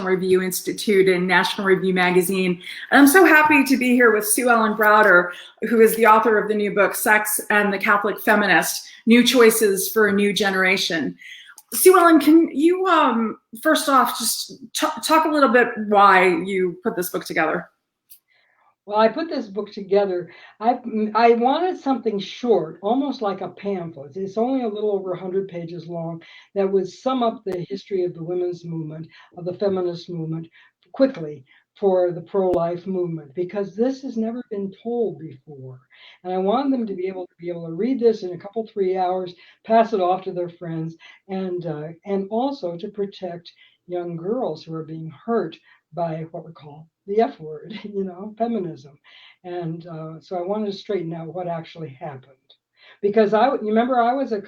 Review Institute and National Review Magazine. And I'm so happy to be here with Sue Ellen Browder, who is the author of the new book, Sex and the Catholic Feminist, New Choices for a New Generation. Sue Ellen, can you first off just talk a little bit why you put this book together? Well, I put this book together. I wanted something short, almost like a pamphlet. It's only a little over 100 pages long that would sum up the history of the women's movement, of the feminist movement, quickly for the pro-life movement, because this has never been told before. And I wanted them to be able to read this in a couple, 3 hours, pass it off to their friends, and also to protect young girls who are being hurt by what we call the F word, feminism. And so I wanted to straighten out what actually happened. Because you remember I was I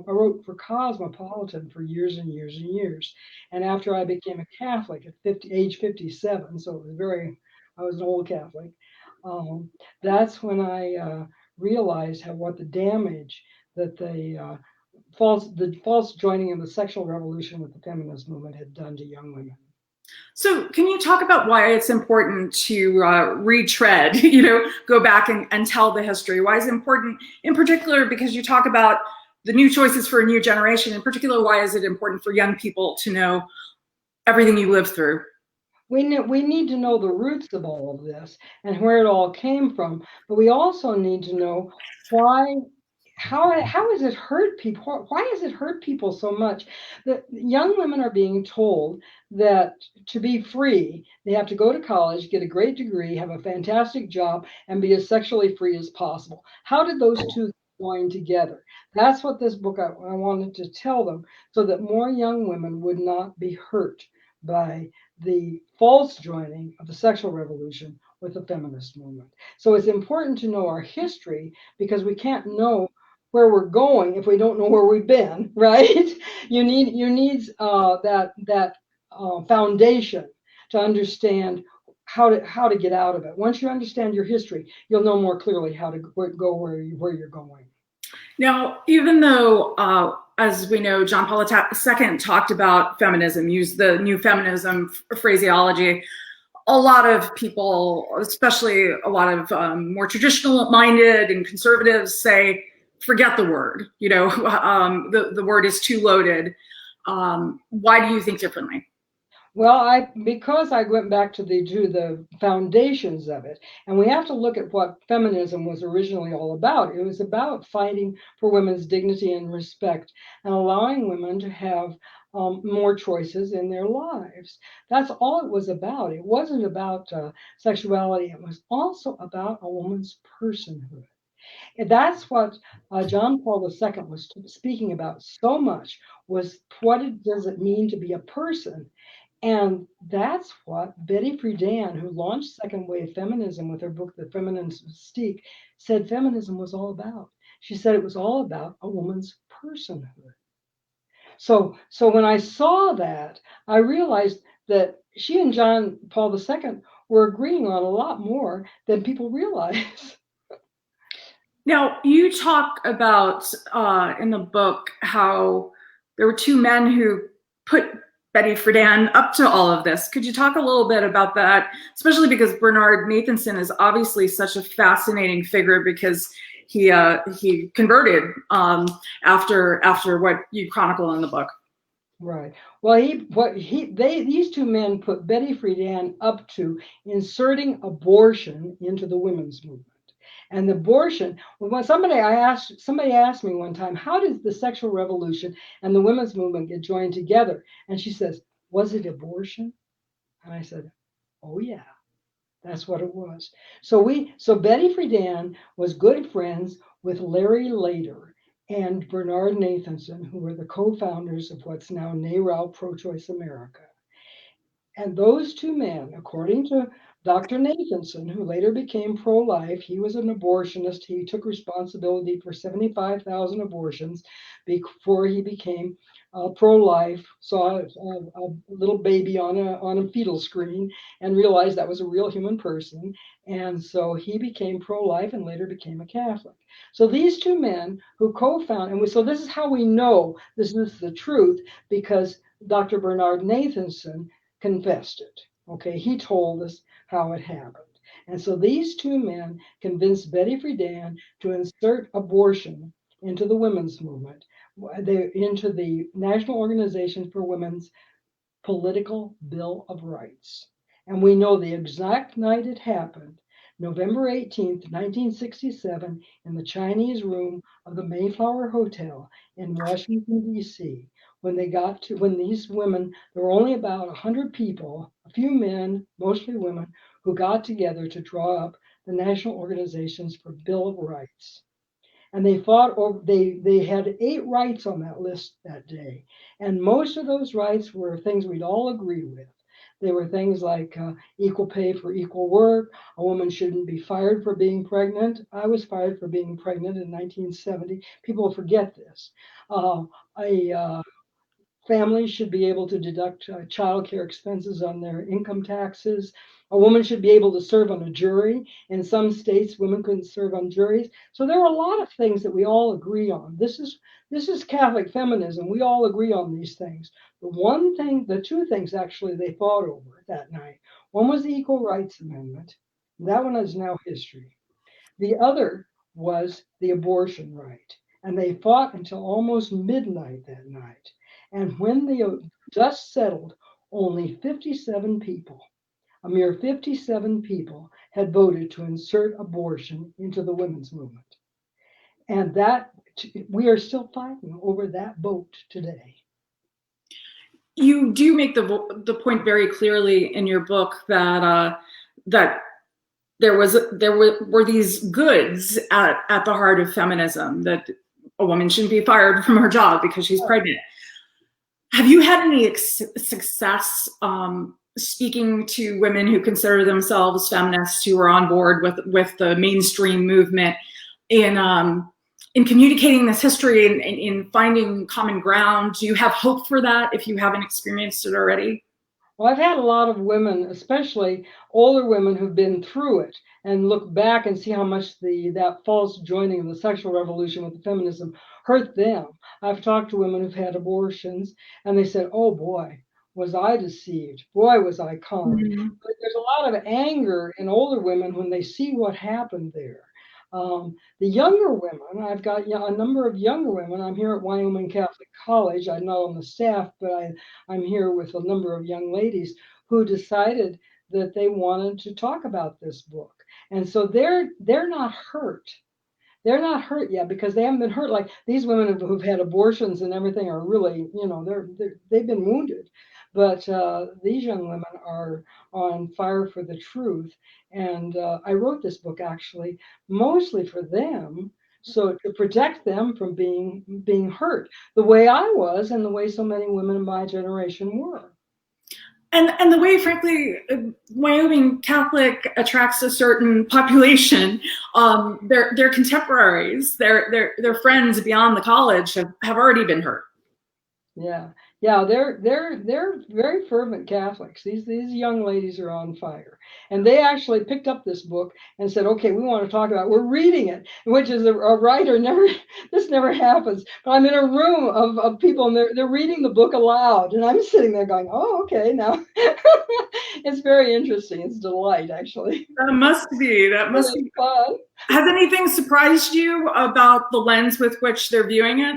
wrote for Cosmopolitan for years and years and years. And after I became a Catholic at age 57, so I was an old Catholic, that's when I realized what the damage that the false joining in the sexual revolution with the feminist movement had done to young women. So can you talk about why it's important to retread, go back and tell the history? Why is it important, in particular, because you talk about the new choices for a new generation, in particular, why is it important for young people to know everything you lived through? We need to know the roots of all of this and where it all came from, but we also need to know how has it hurt people? Why has it hurt people so much? That young women are being told that to be free, they have to go to college, get a great degree, have a fantastic job, and be as sexually free as possible. How did those two join together? That's what this book I wanted to tell them, so that more young women would not be hurt by the false joining of the sexual revolution with the feminist movement. So it's important to know our history, because we can't know where we're going if we don't know where we've been, right? You need that foundation to understand how to get out of it. Once you understand your history, you'll know more clearly how to go where you're going. Now, even though, as we know, John Paul II talked about feminism, used the new feminism phraseology, a lot of people, especially a lot of more traditional-minded and conservatives, say, forget the word. The word is too loaded. Why do you think differently? Well, because I went back to the foundations of it, and we have to look at what feminism was originally all about. It was about fighting for women's dignity and respect, and allowing women to have more choices in their lives. That's all it was about. It wasn't about sexuality. It was also about a woman's personhood. And that's what John Paul II was speaking about so much, was does it mean to be a person? And that's what Betty Friedan, who launched second wave feminism with her book, The Feminine Mystique, said feminism was all about. She said it was all about a woman's personhood. So when I saw that, I realized that she and John Paul II were agreeing on a lot more than people realize. Now, you talk about in the book how there were two men who put Betty Friedan up to all of this. Could you talk a little bit about that, especially because Bernard Nathanson is obviously such a fascinating figure, because he converted after what you chronicle in the book. Right. Well, these two men put Betty Friedan up to inserting abortion into the women's movement. And the abortion, when somebody asked me one time, how does the sexual revolution and the women's movement get joined together? And she says, was it abortion? And I said, oh yeah, that's what it was. So Betty Friedan was good friends with Larry Lader and Bernard Nathanson, who were the co-founders of what's now NARAL Pro-Choice America. And those two men, according to Dr. Nathanson, who later became pro-life, he was an abortionist. He took responsibility for 75,000 abortions before he became pro-life, saw a little baby on a fetal screen and realized that was a real human person. And so he became pro-life and later became a Catholic. So these two men who co-founded, and so this is how we know this is the truth, because Dr. Bernard Nathanson confessed it. Okay, he told us how it happened. And so these two men convinced Betty Friedan to insert abortion into the women's movement, into the National Organization for Women's Political Bill of Rights. And we know the exact night it happened, November 18th, 1967, in the Chinese room of the Mayflower Hotel in Washington, D.C. When these women, there were only about 100 people, a few men, mostly women, who got together to draw up the National Organizations for Bill of Rights. And they fought over, they had 8 rights on that list that day. And most of those rights were things we'd all agree with. They were things like equal pay for equal work. A woman shouldn't be fired for being pregnant. I was fired for being pregnant in 1970. People forget this. Families should be able to deduct child care expenses on their income taxes. A woman should be able to serve on a jury. In some states, women couldn't serve on juries. So there are a lot of things that we all agree on. This is Catholic feminism. We all agree on these things. The two things actually they fought over that night. One was the Equal Rights Amendment. That one is now history. The other was the abortion right. And they fought until almost midnight that night. And when the dust settled, only 57 people, a mere 57 people, had voted to insert abortion into the women's movement. And that we are still fighting over that vote today. You do make the point very clearly in your book that that there were these goods at the heart of feminism, that a woman shouldn't be fired from her job because she's pregnant. Have you had any success speaking to women who consider themselves feminists, who are on board with the mainstream movement, in communicating this history and in finding common ground? Do you have hope for that if you haven't experienced it already? Well, I've had a lot of women, especially older women, who've been through it and look back and see how much that false joining of the sexual revolution with the feminism hurt them. I've talked to women who've had abortions, and they said, "Oh boy, was I deceived? Boy, was I conned." Mm-hmm. But there's a lot of anger in older women when they see what happened there. The younger women, I've got a number of younger women. I'm here at Wyoming Catholic College. I'm not on the staff, but I'm here with a number of young ladies who decided that they wanted to talk about this book. And so they're not hurt. They're not hurt yet because they haven't been hurt. Like these women who've had abortions and everything are really, they've been wounded. But these young women are on fire for the truth. And I wrote this book actually mostly for them, so to protect them from being hurt the way I was and the way so many women in my generation were. And the way, frankly, Wyoming Catholic attracts a certain population, their contemporaries, their friends beyond the college have already been hurt. Yeah, they're very fervent Catholics. These young ladies are on fire, and they actually picked up this book and said, "Okay, we want to talk about it. We're reading it," which is a writer never. This never happens. But I'm in a room of people, and they're reading the book aloud, and I'm sitting there going, "Oh, okay, now." It's very interesting. It's a delight, actually. That must be fun. Has anything surprised you about the lens with which they're viewing it?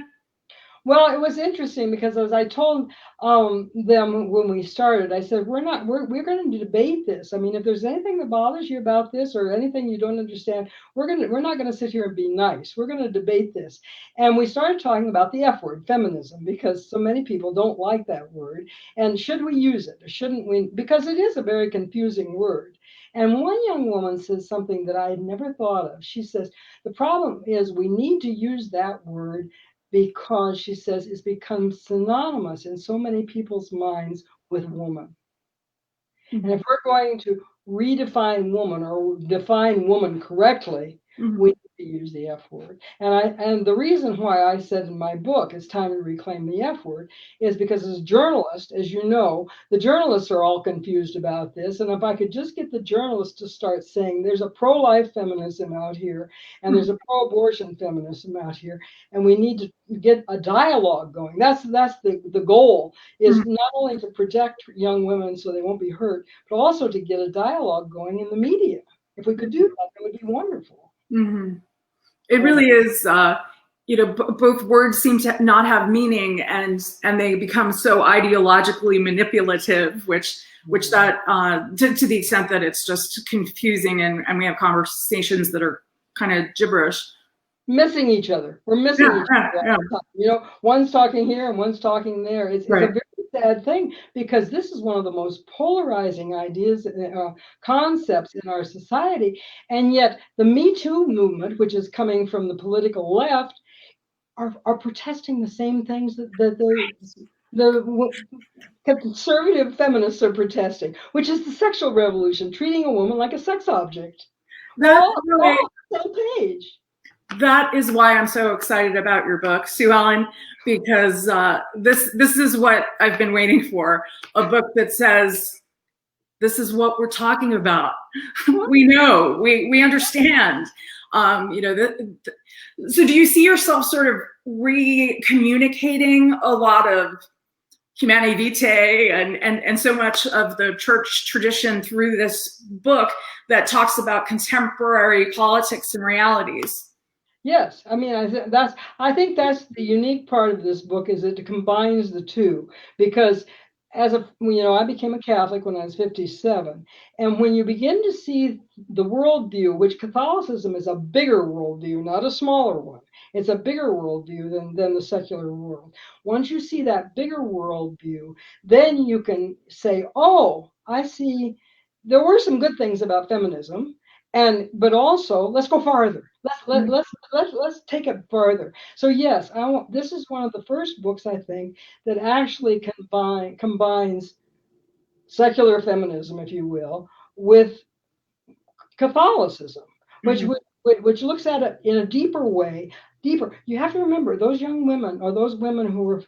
Well, it was interesting because as I told them when we started, I said, we're going to debate this. I mean, if there's anything that bothers you about this or anything you don't understand, we're not going to sit here and be nice. We're going to debate this. And we started talking about the F word, feminism, because so many people don't like that word. And should we use it or shouldn't we? Because it is a very confusing word. And one young woman says something that I had never thought of. She says, the problem is we need to use that word because, she says, it's become synonymous in so many people's minds with woman. Mm-hmm. And if we're going to redefine woman or define woman correctly, mm-hmm. we need use the F word. And the reason why I said in my book it's time to reclaim the F word is because as a journalist, as you know, the journalists are all confused about this. And if I could just get the journalists to start saying there's a pro-life feminism out here and there's a pro-abortion feminism out here, and we need to get a dialogue going. That's the goal, is not only to protect young women so they won't be hurt, but also to get a dialogue going in the media. If we could do that, it would be wonderful. Mm-hmm. It really is. Both words seem to not have meaning, and they become so ideologically manipulative, which that to the extent that it's just confusing, and we have conversations that are kind of gibberish. Missing each other. We're missing each other. Yeah. One's talking here and one's talking there. It's a very sad thing, because this is one of the most polarizing ideas, concepts in our society. And yet the Me Too movement, which is coming from the political left, are protesting the same things that the conservative feminists are protesting, which is the sexual revolution, treating a woman like a sex object. That's all on the same page. That is why I'm so excited about your book, Sue Ellen, because this is what I've been waiting for, a book that says, this is what we're talking about. We know, we understand. So do you see yourself sort of re-communicating a lot of Humanae Vitae and so much of the church tradition through this book that talks about contemporary politics and realities? Yes, I mean, I think that's the unique part of this book, is it combines the two. Because I became a Catholic when I was 57, and when you begin to see the worldview, which Catholicism is a bigger worldview, not a smaller one. It's a bigger worldview than the secular world. Once you see that bigger worldview, then you can say, oh, I see there were some good things about feminism. But also, let's go farther. Let's take it further. So yes, this is one of the first books, I think, that actually combines secular feminism, if you will, with Catholicism, which looks at it in a deeper way. Deeper. You have to remember, those young women, or those women who were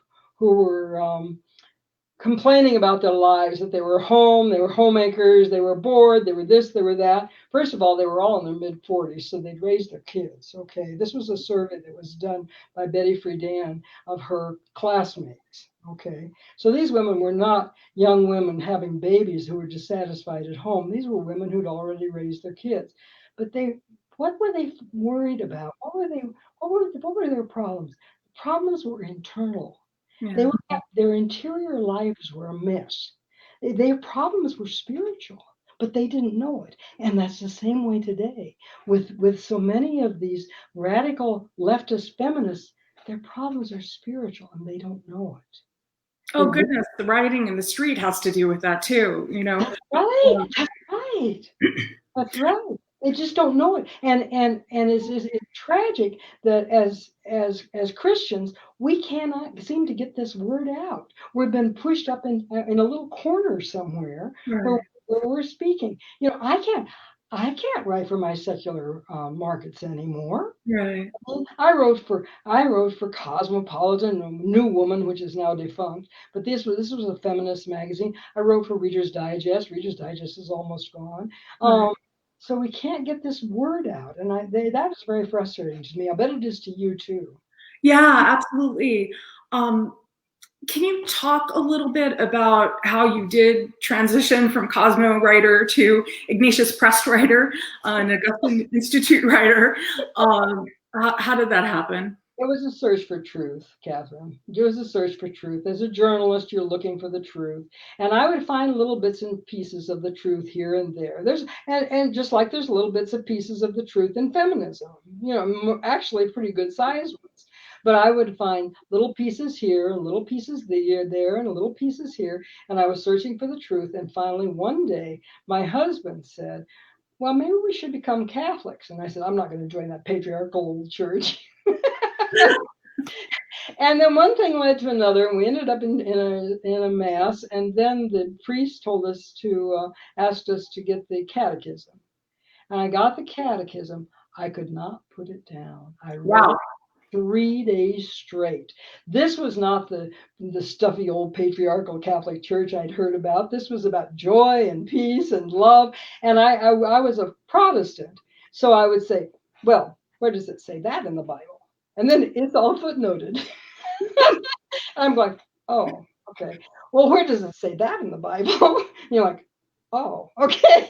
complaining about their lives, that they were home, they were homemakers, they were bored, they were this, they were that. First of all, they were all in their mid-40s, so they'd raised their kids. Okay, this was a survey that was done by Betty Friedan of her classmates. Okay, so these women were not young women having babies who were dissatisfied at home. These were women who'd already raised their kids. But what were they worried about? What were their problems? The problems were internal. Yeah. Their interior lives were a mess. Their problems were spiritual, but they didn't know it. And that's the same way today with so many of these radical leftist feminists. Their problems are spiritual, and they don't know it. Oh goodness, the rioting in the street has to do with that too. That's right. That's right. That's right. They just don't know it, and it's tragic that as Christians we cannot seem to get this word out. We've been pushed up in a little corner somewhere, right, where we're speaking. I can't write for my secular markets anymore. Right. I wrote for Cosmopolitan, a New Woman, which is now defunct. But this was a feminist magazine. I wrote for Reader's Digest. Reader's Digest is almost gone. Right. So we can't get this word out, and that is very frustrating to me. I bet it is to you too. Yeah, absolutely. Can you talk a little bit about how you did transition from Cosmo writer to Ignatius Press writer, an Augustine Institute writer? How did that happen? It was a search for truth, Catherine. It was a search for truth. As a journalist, you're looking for the truth. And I would find little bits and pieces of the truth here and there. And just like there's little bits and pieces of the truth in feminism, actually pretty good sized ones. But I would find little pieces here and little pieces there and little pieces here. And I was searching for the truth. And finally, one day, my husband said, well, maybe we should become Catholics. And I said, I'm not going to join that patriarchal old church. And then one thing led to another, and we ended up in a mass. And then the priest told us asked us to get the catechism. And I got the catechism. I could not put it down. I read Wow. it 3 days straight. This was not the stuffy old patriarchal Catholic Church I'd heard about. This was about joy and peace and love. And I was a Protestant. So I would say, well, where does it say that in the Bible? And then it's all footnoted. I'm going, oh, okay. Well, where does it say that in the Bible? You're like, oh, okay.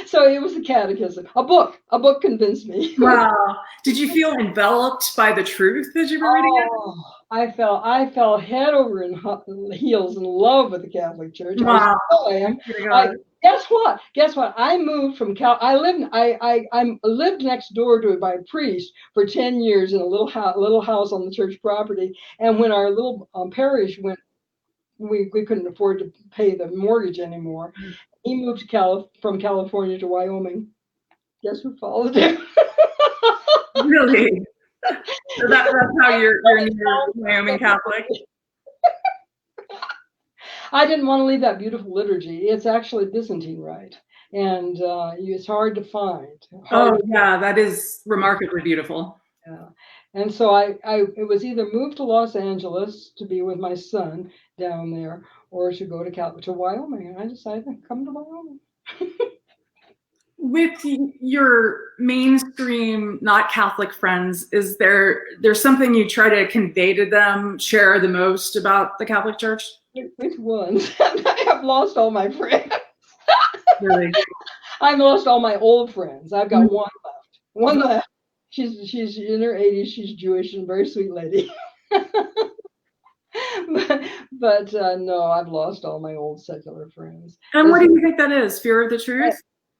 So it was the Catechism. A book convinced me. Wow. Did you feel enveloped by the truth as you were reading it? Oh, I fell head over heels in love with the Catholic Church. Wow. I still am. Guess what? Guess what? I moved from I lived next door to by a priest for 10 years in a little house on the church property. And when our little parish went, we couldn't afford to pay the mortgage anymore. He moved from California to Wyoming. Guess who followed him? Really? So that's how you're near Wyoming Catholic? I didn't want to leave that beautiful liturgy. It's actually Byzantine rite, and it's hard to find. Yeah, that is remarkably beautiful. Yeah. And so it was either move to Los Angeles to be with my son down there, or to go to Wyoming. And I decided to come to Wyoming. With your mainstream, not Catholic friends, is there's something you try to convey to them, share the most about the Catholic Church? Which ones? I have lost all my friends. Really? I've lost all my old friends. I've got one left. One left. She's in her 80s. She's Jewish and a very sweet lady. but no, I've lost all my old secular friends. And what do you think that is? Fear of the truth?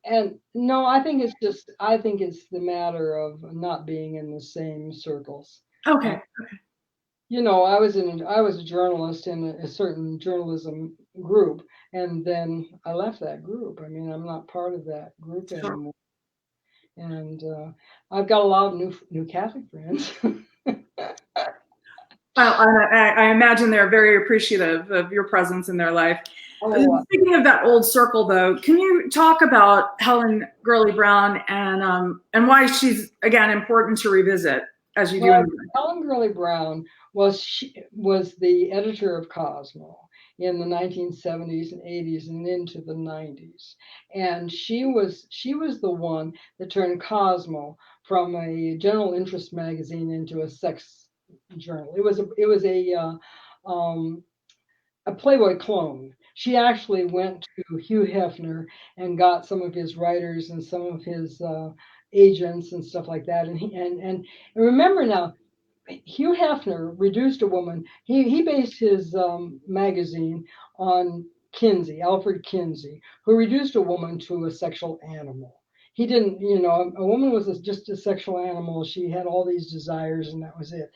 And no, I think it's the matter of not being in the same circles. Okay. You know, I was a journalist in a certain journalism group, and then I left that group. I mean, I'm not part of that group anymore. And I've got a lot of new Catholic friends. Well, I imagine they're very appreciative of your presence in their life. Speaking of that old circle, though, can you talk about Helen Gurley Brown and why she's, again, important to revisit as you do? Helen Gurley Brown was the editor of Cosmo in the 1970s and 80s and into the 90s, and she was the one that turned Cosmo from a general interest magazine into a sex journal. It was a Playboy clone. She actually went to Hugh Hefner and got some of his writers and some of his agents and stuff like that. And remember now, Hugh Hefner reduced a woman. He based his magazine on Alfred Kinsey, who reduced a woman to a sexual animal. He didn't, a woman was just a sexual animal. She had all these desires, and that was it.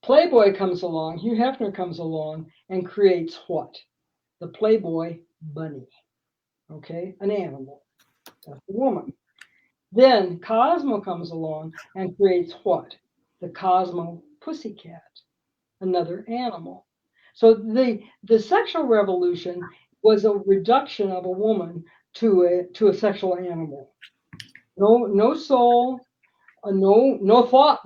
Playboy comes along, Hugh Hefner comes along and creates what? The Playboy bunny, okay? An animal, that's a woman. Then Cosmo comes along and creates what? The Cosmo pussycat, another animal. So the sexual revolution was a reduction of a woman to a sexual animal. No soul, no thought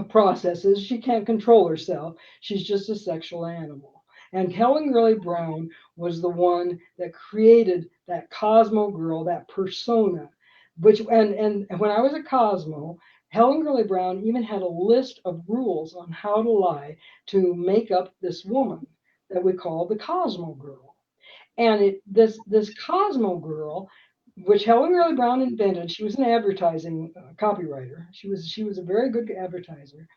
processes. She can't control herself. She's just a sexual animal. And Helen Gurley Brown was the one that created that Cosmo girl, that persona. And when I was at Cosmo, Helen Gurley Brown even had a list of rules on how to lie to make up this woman that we call the Cosmo girl. And this Cosmo girl, which Helen Gurley Brown invented. She was an advertising copywriter. She was a very good advertiser.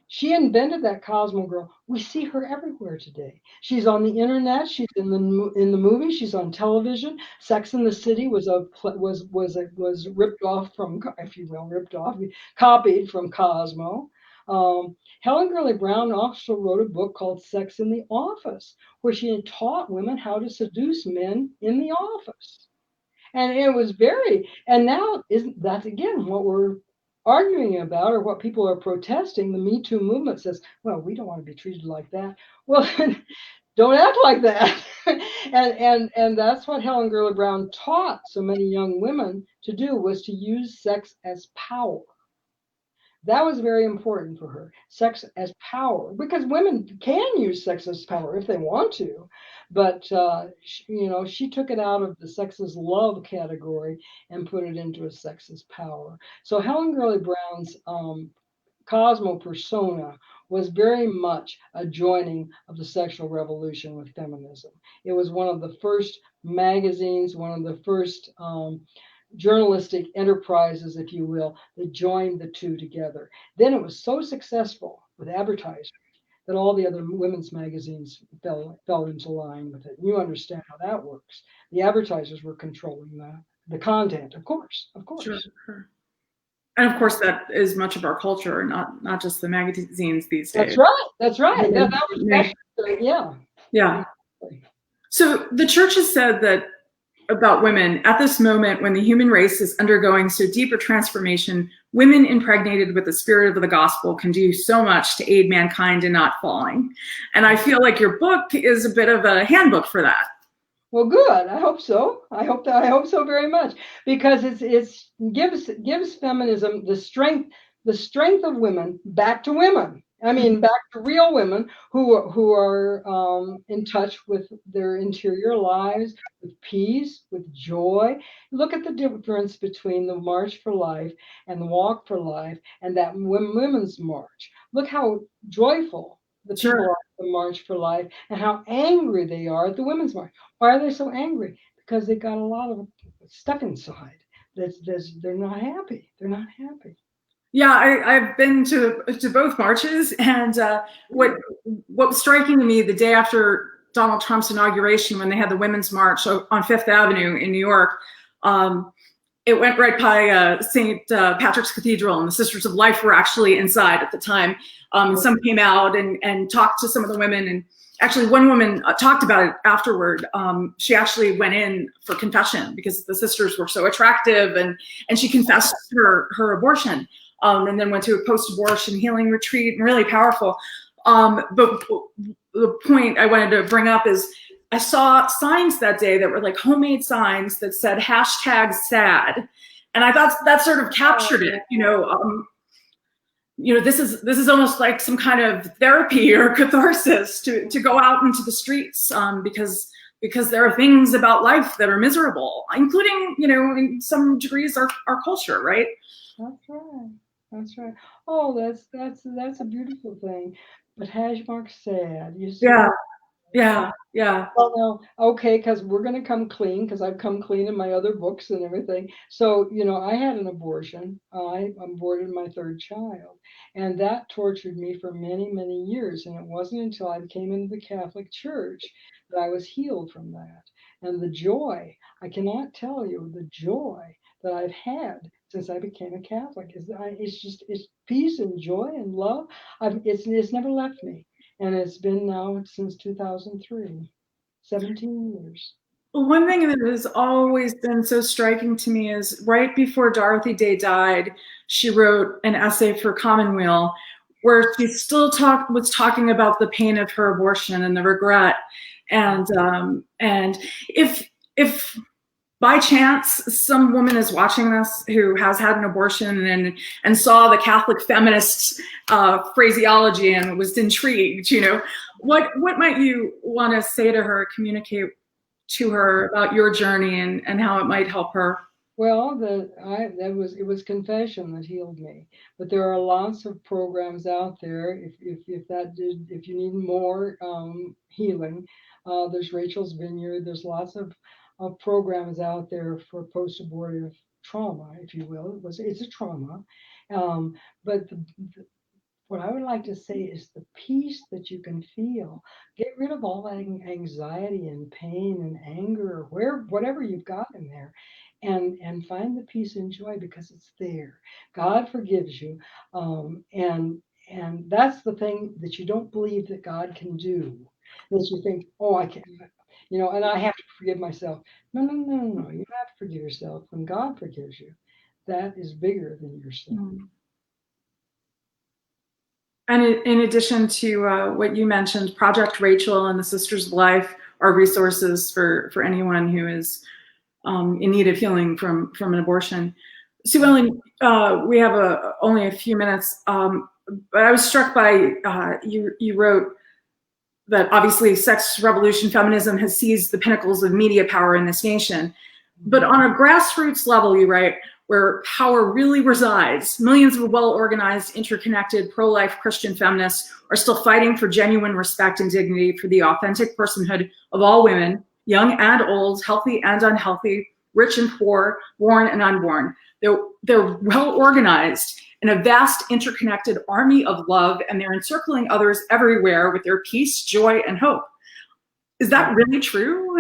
She invented that Cosmo girl. We see her everywhere today. She's on the internet. She's in the movie. She's on television. Sex and the City was ripped off from, if you will, copied from Cosmo. Helen Gurley Brown also wrote a book called Sex in the Office, where she had taught women how to seduce men in the office. And it was and now that's again what we're arguing about, or what people are protesting. The Me Too movement says, well, we don't want to be treated like that. Well, Don't act like that. And that's what Helen Gurley Brown taught so many young women to do, was to use sex as power. That was very important for her. Sex as power, because women can use sex as power if they want to, but she took it out of the sex as love category and put it into a sex as power. So Helen Gurley Brown's Cosmo persona was very much a joining of the sexual revolution with feminism. It was one of the first magazines, one of the first journalistic enterprises, if you will, that joined the two together. Then it was so successful with advertising that all the other women's magazines fell into line with it. And you understand how that works. The advertisers were controlling the content, of course, of course. Sure. And of course, that is much of our culture, not just the magazines these days. That's right. That was yeah. So the church has said that about women, at this moment when the human race is undergoing so deep a transformation, women impregnated with the spirit of the gospel can do so much to aid mankind in not falling. And I feel like your book is a bit of a handbook for that. Well, good. I hope so. I hope so very much, because it gives feminism the strength of women back to women. I mean, back to real women who are in touch with their interior lives, with peace, with joy. Look at the difference between the March for Life and the Walk for Life and that women's march. Look how joyful the people are at the March for Life and how angry they are at the Women's March. Why are they so angry? Because they got a lot of stuff inside. They're not happy. They're not happy. Yeah, I've been to both marches, and what was striking to me the day after Donald Trump's inauguration, when they had the Women's March on Fifth Avenue in New York, it went right by St. Patrick's Cathedral, and the Sisters of Life were actually inside at the time. Some came out and talked to some of the women, and actually one woman talked about it afterward. She actually went in for confession because the sisters were so attractive, and she confessed her abortion. And then went to a post-abortion healing retreat, and really powerful. But the point I wanted to bring up is I saw signs that day that were like homemade signs that said #sad. And I thought that sort of captured it, this is almost like some kind of therapy or catharsis to go out into the streets, because there are things about life that are miserable, including, in some degrees our culture, right? That's right. That's right. Oh, that's a beautiful thing. But #sad. You see? Yeah. Well, no, okay, because we're going to come clean, because I've come clean in my other books and everything. So, I had an abortion. I aborted my third child, and that tortured me for many, many years. And it wasn't until I came into the Catholic Church that I was healed from that. And the joy, I cannot tell you the joy that I've had since I became a Catholic. It's peace and joy and love. It's never left me. And it's been now since 2003, 17 years. One thing that has always been so striking to me is right before Dorothy Day died, she wrote an essay for Commonweal where she still was talking about the pain of her abortion and the regret. And if by chance some woman is watching this who has had an abortion and saw the Catholic Feminist phraseology and was intrigued, what might you want to say to her, communicate to her about your journey and how it might help her? Well, it was confession that healed me. But there are lots of programs out there. If you need more healing, there's Rachel's Vineyard. There's lots of programs out there for post-abortive trauma, if you will. It's a trauma, but what I would like to say is the peace that you can feel. Get rid of all that anxiety and pain and anger, whatever you've got in there, and find the peace and joy, because it's there. God forgives you, and that's the thing that you don't believe that God can do. That you think, oh, I can't, and I have to forgive myself. No. You don't have to forgive yourself. When God forgives you, that is bigger than yourself. And in addition to what you mentioned, Project Rachel and the Sisters of Life are resources for anyone who is in need of healing from an abortion. Sue Ellen, we have only a few minutes, but I was struck by, you wrote that obviously sex revolution feminism has seized the pinnacles of media power in this nation. But on a grassroots level, you write, where power really resides, millions of well-organized, interconnected, pro-life Christian feminists are still fighting for genuine respect and dignity for the authentic personhood of all women, young and old, healthy and unhealthy, rich and poor, born and unborn. They're well-organized in a vast, interconnected army of love, and they're encircling others everywhere with their peace, joy, and hope. Is that really true?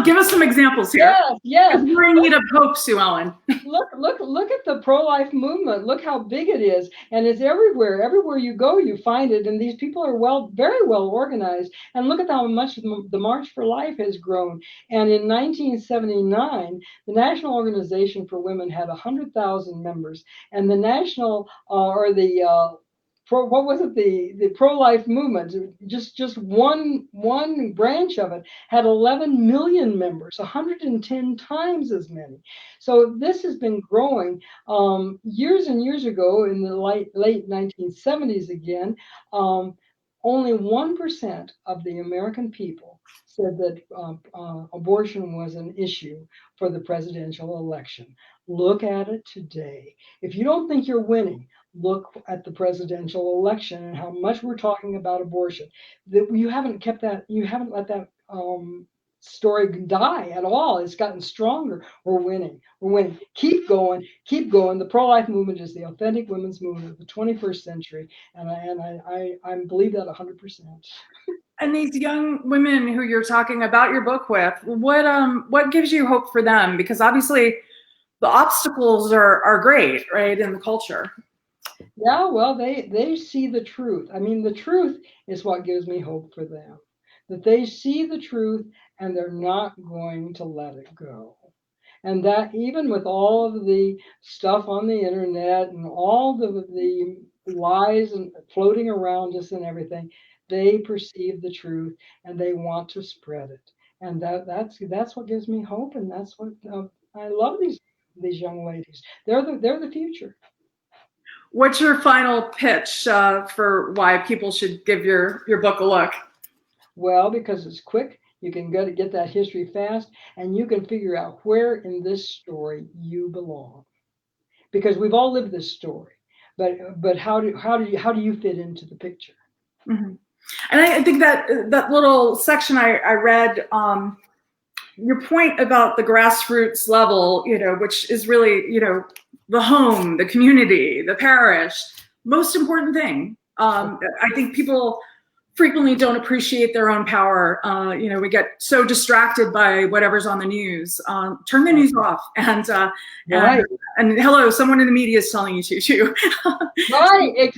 Give us some examples here. Yes. We're in need of hope, Sue Ellen. Look at the pro-life movement. Look how big it is, and it's everywhere. Everywhere you go, you find it, and these people are very well organized. And look at how much the March for Life has grown. And in 1979, the National Organization for Women had 100,000 members, and the national the pro-life movement, just one branch of it, had 11 million members, 110 times as many. So this has been growing. Years and years ago, in the late 1970s again, only 1% of the American people said that abortion was an issue for the presidential election. Look at it today. If you don't think you're winning, look at the presidential election and how much we're talking about abortion. That you haven't let that story die at all. It's gotten stronger. We're winning. Keep going. The pro-life movement is the authentic women's movement of the 21st century, and I believe that 100%. And these young women who you're talking about your book with, what gives you hope for them? Because obviously the obstacles are great, right, in the culture. Yeah, well, they see the truth. I mean, the truth is what gives me hope for them. That they see the truth and they're not going to let it go. And that even with all of the stuff on the internet and all the lies and floating around us and everything, they perceive the truth and they want to spread it. And that's what gives me hope, and that's what I love these young ladies. They're the future. What's your final pitch for why people should give your book a look? Well, because it's quick, you can get that history fast, and you can figure out where in this story you belong. Because we've all lived this story, but how do you fit into the picture? Mm-hmm. And I think that little section I read, your point about the grassroots level, which is really, the home, the community, the parish, most important thing. I think people frequently don't appreciate their own power. We get so distracted by whatever's on the news. Turn the news off, and hello, someone in the media is telling you to too. Right,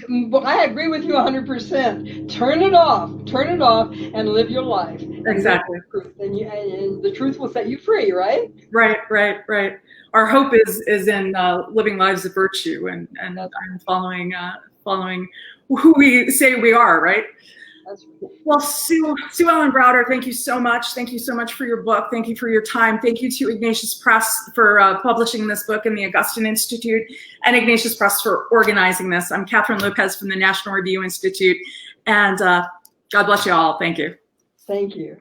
I agree with you 100%. Turn it off, and live your life. Exactly. And the truth will set you free, right? Right. Our hope is in living lives of virtue and following who we say we are, right? That's right. Well, Sue Ellen Browder, thank you so much. Thank you so much for your book. Thank you for your time. Thank you to Ignatius Press for publishing this book, and the Augustine Institute and Ignatius Press for organizing this. I'm Catherine Lopez from the National Review Institute, and God bless you all. Thank you. Thank you.